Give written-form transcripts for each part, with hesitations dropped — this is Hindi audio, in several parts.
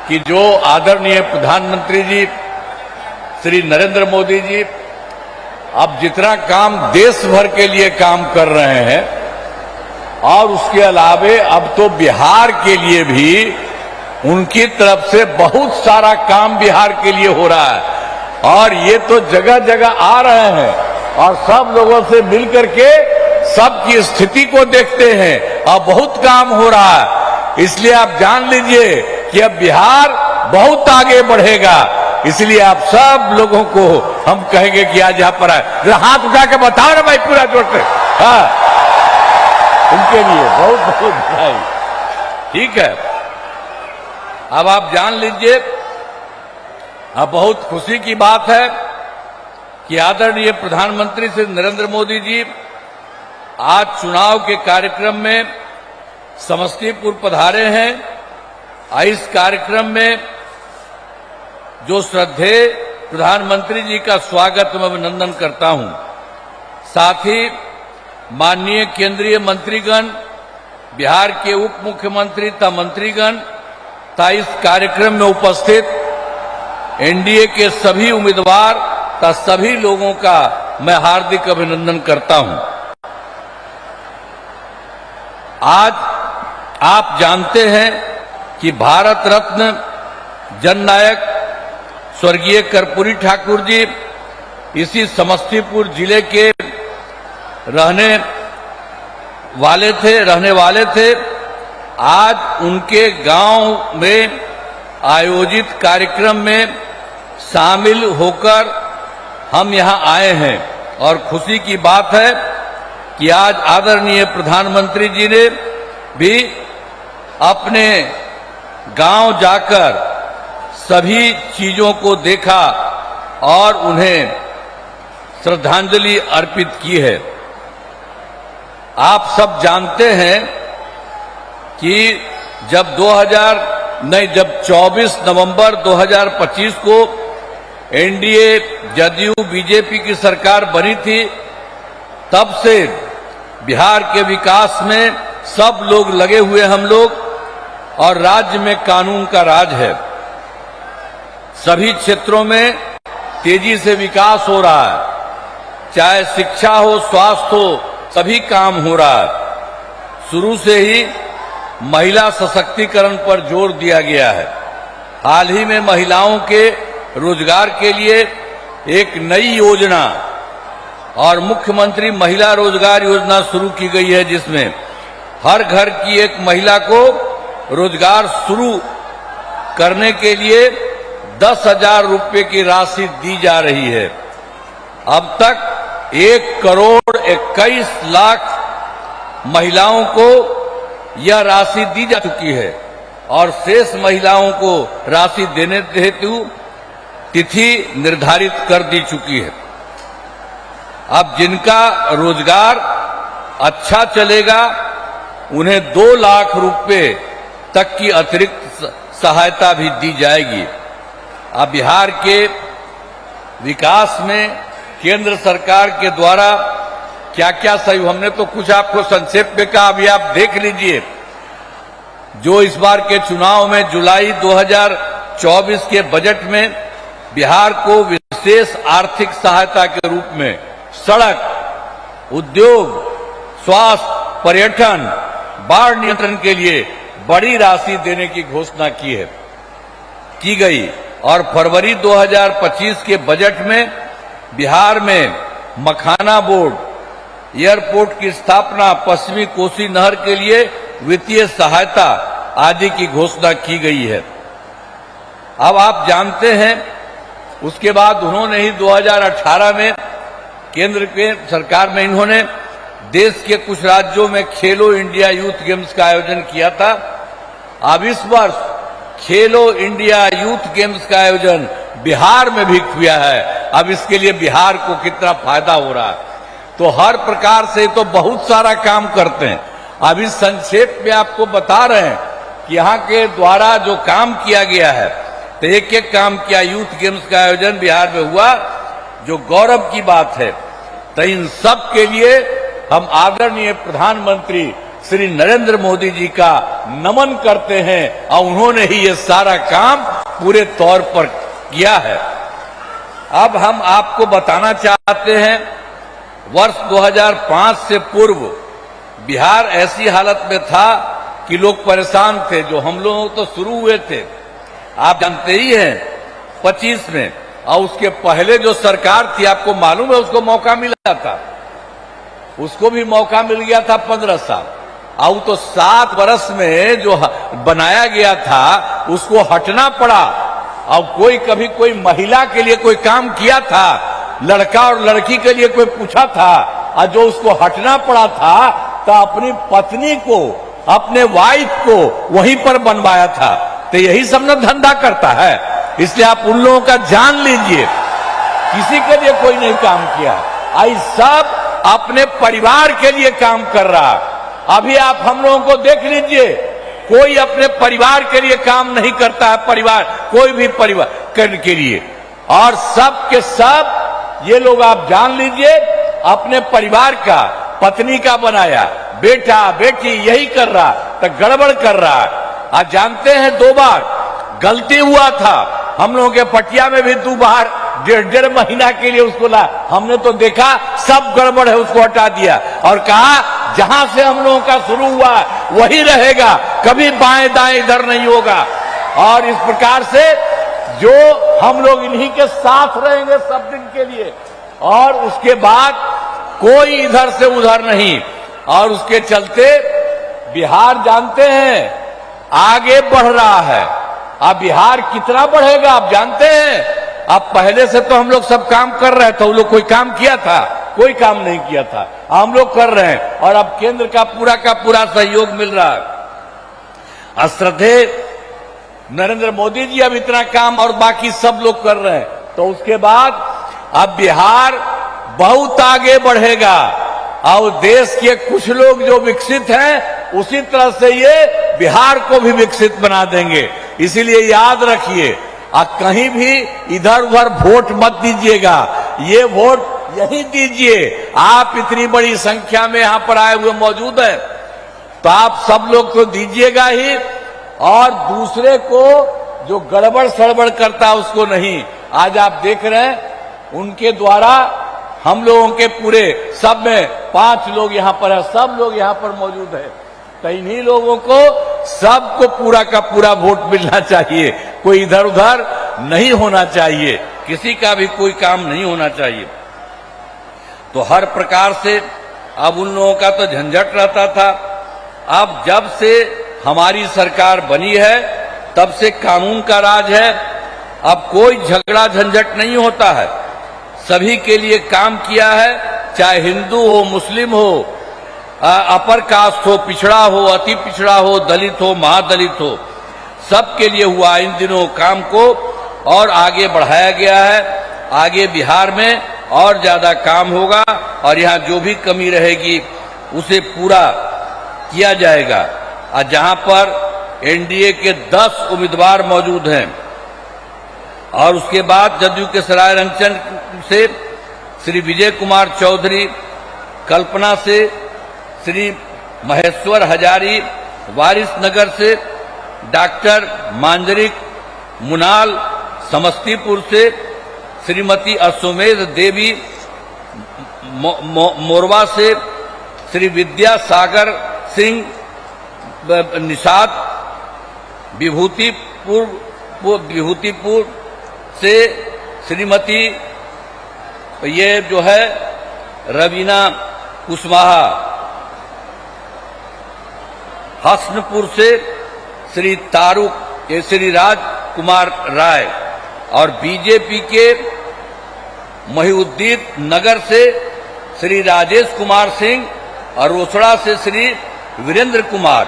कि जो आदरणीय प्रधानमंत्री जी श्री नरेंद्र मोदी जी अब जितना काम देश भर के लिए काम कर रहे हैं और उसके अलावे अब तो बिहार के लिए भी उनकी तरफ से बहुत सारा काम बिहार के लिए हो रहा है और ये तो जगह जगह आ रहे हैं और सब लोगों से मिल करके सबकी स्थिति को देखते हैं और बहुत काम हो रहा है। इसलिए आप जान लीजिए कि अब बिहार बहुत आगे बढ़ेगा। इसलिए आप सब लोगों को हम कहेंगे कि आज यहां पर आए, जरा हाथ उठा के बताओ ना भाई पूरा जोर से। हाँ, उनके लिए बहुत बहुत बधाई। ठीक है, अब आप जान लीजिए, अब बहुत खुशी की बात है कि आदरणीय प्रधानमंत्री श्री नरेंद्र मोदी जी आज चुनाव के कार्यक्रम में समस्तीपुर पधारे हैं। इस कार्यक्रम में जो श्रद्धेय प्रधानमंत्री जी का स्वागत मैं अभिनंदन करता हूं। साथ ही माननीय केंद्रीय मंत्रीगण, बिहार के उप मुख्यमंत्री तथा मंत्रीगण तथा इस कार्यक्रम में उपस्थित एनडीए के सभी उम्मीदवार तथा सभी लोगों का मैं हार्दिक अभिनंदन करता हूं। आज आप जानते हैं कि भारत रत्न जननायक स्वर्गीय कर्पूरी ठाकुर जी इसी समस्तीपुर जिले के रहने वाले थे। आज उनके गांव में आयोजित कार्यक्रम में शामिल होकर हम यहां आए हैं और खुशी की बात है कि आज आदरणीय प्रधानमंत्री जी ने भी अपने गांव जाकर सभी चीजों को देखा और उन्हें श्रद्धांजलि अर्पित की है। आप सब जानते हैं कि जब 24 नवंबर 2025 को एनडीए जदयू बीजेपी की सरकार बनी थी, तब से बिहार के विकास में सब लोग लगे हुए हम लोग और राज्य में कानून का राज है। सभी क्षेत्रों में तेजी से विकास हो रहा है, चाहे शिक्षा हो, स्वास्थ्य हो, सभी काम हो रहा है। शुरू से ही महिला सशक्तिकरण पर जोर दिया गया है। हाल ही में महिलाओं के रोजगार के लिए एक नई योजना और मुख्यमंत्री महिला रोजगार योजना शुरू की गई है, जिसमें हर घर की एक महिला को रोजगार शुरू करने के लिए 10,000 रुपये की राशि दी जा रही है। अब तक 1,21,00,000 महिलाओं को यह राशि दी जा चुकी है और शेष महिलाओं को राशि देने हेतु तिथि निर्धारित कर दी चुकी है। अब जिनका रोजगार अच्छा चलेगा उन्हें 2 लाख रुपए तक की अतिरिक्त सहायता भी दी जाएगी। अब बिहार के विकास में केंद्र सरकार के द्वारा क्या क्या सहयोग, हमने तो कुछ आपको संक्षेप में कहा, अभी आप देख लीजिए। जो इस बार के चुनाव में जुलाई 2024 के बजट में बिहार को विशेष आर्थिक सहायता के रूप में सड़क, उद्योग, स्वास्थ्य, पर्यटन, बाढ़ नियंत्रण के लिए बड़ी राशि देने की घोषणा की गई और फरवरी 2025 के बजट में बिहार में मखाना बोर्ड, एयरपोर्ट की स्थापना, पश्चिमी कोसी नहर के लिए वित्तीय सहायता आदि की घोषणा की गई है। अब आप जानते हैं उसके बाद उन्होंने ही 2018 में केंद्र के सरकार में इन्होंने देश के कुछ राज्यों में खेलो इंडिया यूथ गेम्स का आयोजन किया था। अब इस वर्ष खेलो इंडिया यूथ गेम्स का आयोजन बिहार में भी किया है। अब इसके लिए बिहार को कितना फायदा हो रहा है। तो हर प्रकार से तो बहुत सारा काम करते हैं। अब इस संक्षेप में आपको बता रहे हैं कि यहाँ के द्वारा जो काम किया गया है, तो एक एक काम किया। यूथ गेम्स का आयोजन बिहार में हुआ, जो गौरव की बात है। तो इन सब के लिए हम आदरणीय प्रधानमंत्री श्री नरेंद्र मोदी जी का नमन करते हैं और उन्होंने ही ये सारा काम पूरे तौर पर किया है। अब हम आपको बताना चाहते हैं, वर्ष 2005 से पूर्व बिहार ऐसी हालत में था कि लोग परेशान थे। जो हम लोग तो शुरू हुए थे, आप जानते ही हैं, 25 में, और उसके पहले जो सरकार थी, आपको मालूम है, उसको मौका मिला था, उसको भी मौका मिल गया था 15 साल। और तो 7 वर्ष में जो बनाया गया था उसको हटना पड़ा। और कभी कोई महिला के लिए कोई काम किया था, लड़का और लड़की के लिए कोई पूछा था, और जो उसको हटना पड़ा था तो अपनी पत्नी को, अपने वाइफ को वहीं पर बनवाया था। तो यही सब ना धंधा करता है। इसलिए आप उन लोगों का जान लीजिए, किसी के लिए कोई नहीं काम किया, आई सब अपने परिवार के लिए काम कर रहा। अभी आप हम लोगों को देख लीजिए, कोई अपने परिवार के लिए काम नहीं करता है, परिवार, कोई भी परिवार करने के लिए। और सब के सब ये लोग आप जान लीजिए, अपने परिवार का, पत्नी का बनाया, बेटा बेटी यही कर रहा, तो गड़बड़ कर रहा है। आज जानते हैं 2 बार गलती हुआ था, हम लोगों के पटिया में भी 2 बार 1.5 महीना के लिए उसको ला, हमने तो देखा सब गड़बड़ है, उसको हटा दिया और कहा जहां से हम लोगों का शुरू हुआ वही रहेगा, कभी बाएं दाएं इधर नहीं होगा। और इस प्रकार से जो हम लोग इन्हीं के साथ रहेंगे सब दिन के लिए, और उसके बाद कोई इधर से उधर नहीं। और उसके चलते बिहार जानते हैं आगे बढ़ रहा है। अब बिहार कितना बढ़ेगा आप जानते हैं? अब पहले से तो हम लोग सब काम कर रहे थे, वो लोग कोई काम किया था? कोई काम नहीं किया था, हम लोग कर रहे हैं। और अब केंद्र का पूरा सहयोग मिल रहा है। श्रद्धेय नरेंद्र मोदी जी अब इतना काम और बाकी सब लोग कर रहे हैं, तो उसके बाद अब बिहार बहुत आगे बढ़ेगा। और देश के कुछ लोग जो विकसित हैं, उसी तरह से ये बिहार को भी विकसित बना देंगे। इसीलिए याद रखिए, कहीं भी इधर उधर वोट मत दीजिएगा, ये वोट यही दीजिए। आप इतनी बड़ी संख्या में यहां पर आए हुए मौजूद हैं, तो आप सब लोग तो दीजिएगा ही, और दूसरे को जो गड़बड़ सड़बड़ करता है उसको नहीं। आज आप देख रहे हैं उनके द्वारा हम लोगों के पूरे सब में 5 लोग यहां पर है, सब लोग यहां पर मौजूद है, तो इन्हीं लोगों को सबको पूरा का पूरा वोट मिलना चाहिए। कोई इधर उधर नहीं होना चाहिए, किसी का भी कोई काम नहीं होना चाहिए। तो हर प्रकार से अब उन लोगों का तो झंझट रहता था। अब जब से हमारी सरकार बनी है तब से कानून का राज है। अब कोई झगड़ा झंझट नहीं होता है, सभी के लिए काम किया है, चाहे हिंदू हो, मुस्लिम हो, अपर कास्ट हो, पिछड़ा हो, अति पिछड़ा हो, दलित हो, महादलित हो, सबके लिए हुआ इन दिनों काम को और आगे बढ़ाया गया है। आगे बिहार में और ज्यादा काम होगा और यहाँ जो भी कमी रहेगी उसे पूरा किया जाएगा। और जहां पर एनडीए के 10 उम्मीदवार मौजूद हैं, और उसके बाद जदयू के सरायरंजन से श्री विजय कुमार चौधरी, कल्पना से श्री महेश्वर हजारी, वारिसनगर से डॉक्टर मांजरिक मुनाल, समस्तीपुर से श्रीमती अश्वमेध देवी, मोरवा से श्री विद्यासागर सिंह निषाद, विभूतिपुर से श्रीमती ये जो है रवीना कुशवाहा, हसनपुर से श्री श्री राज कुमार राय, और बीजेपी के महिउद्दीन नगर से श्री राजेश कुमार सिंह, और रोसड़ा से श्री वीरेंद्र कुमार,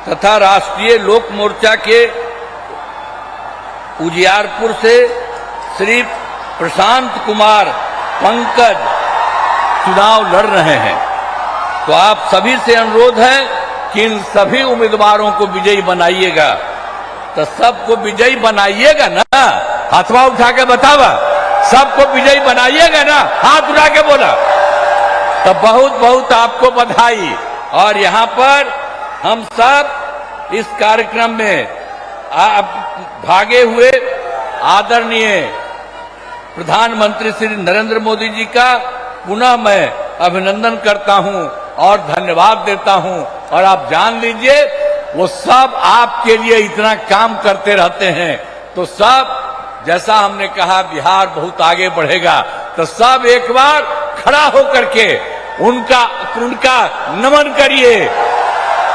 तथा राष्ट्रीय लोक मोर्चा के उजियारपुर से श्री प्रशांत कुमार पंकज चुनाव लड़ रहे हैं। तो आप सभी से अनुरोध है कि इन सभी उम्मीदवारों को विजयी बनाइएगा। तो सबको विजयी बनाइएगा ना, हाथवा उठा के बतावा, सबको विजयी बनाइएगा ना, हाथ उठा के बोला। तो बहुत बहुत आपको बधाई। और यहाँ पर हम सब इस कार्यक्रम में भागे हुए आदरणीय प्रधानमंत्री श्री नरेंद्र मोदी जी का पुनः मैं अभिनंदन करता हूं और धन्यवाद देता हूं। और आप जान लीजिए वो सब आपके लिए इतना काम करते रहते हैं, तो सब जैसा हमने कहा बिहार बहुत आगे बढ़ेगा, तो सब एक बार खड़ा होकर के उनका नमन करिए।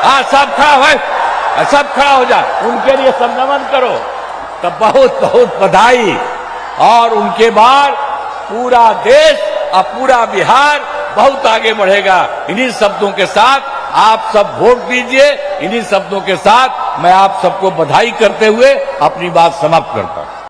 हाँ, सब खड़ा हो, सब खड़ा हो जाए, उनके लिए सब नमन करो। तो बहुत बहुत बधाई। और उनके बाद पूरा देश और पूरा बिहार बहुत आगे बढ़ेगा। इन्हीं शब्दों के साथ आप सब वोट दीजिए। इन्हीं शब्दों के साथ मैं आप सबको बधाई करते हुए अपनी बात समाप्त करता हूं।